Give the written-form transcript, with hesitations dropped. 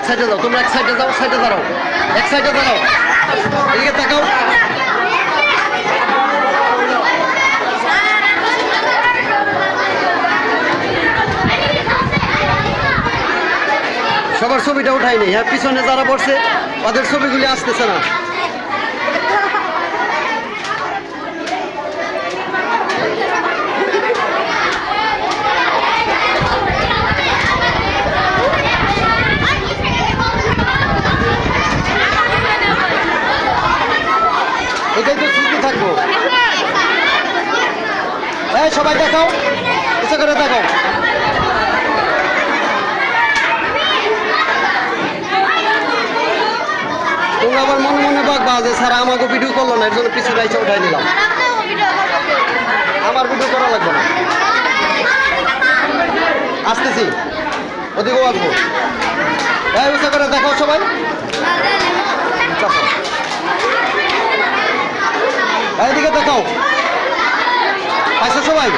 সাইডে যাও, তোমরা এক সাইডে যাও, সাইডে দাঁড়াও, এক সাইডে দাঁড়াও, এদিকে তাকাও। সবার ছবিটা উঠাই নেই, হ্যাঁ পিছনে যারা বসছে ওদের ছবিগুলি আসতেছে না। এটাই তো স্মৃতি থাকবো। হ্যাঁ সবাই দেখাও, ইচ্ছা করে দেখাও। তোমরা আবার মনে মনে বাগবা যে স্যার আমাকে ভিডিও করলো না, এর জন্য পিছনে রাইছে উঠাই নিলাম। আমার ভিডিও করা লাগবে না, আসতেছি, ওদিকেও আসবো। হ্যাঁ ইচ্ছা করে দেখাও সবাই। এদিকে দেখাও, পাইছো সবাই।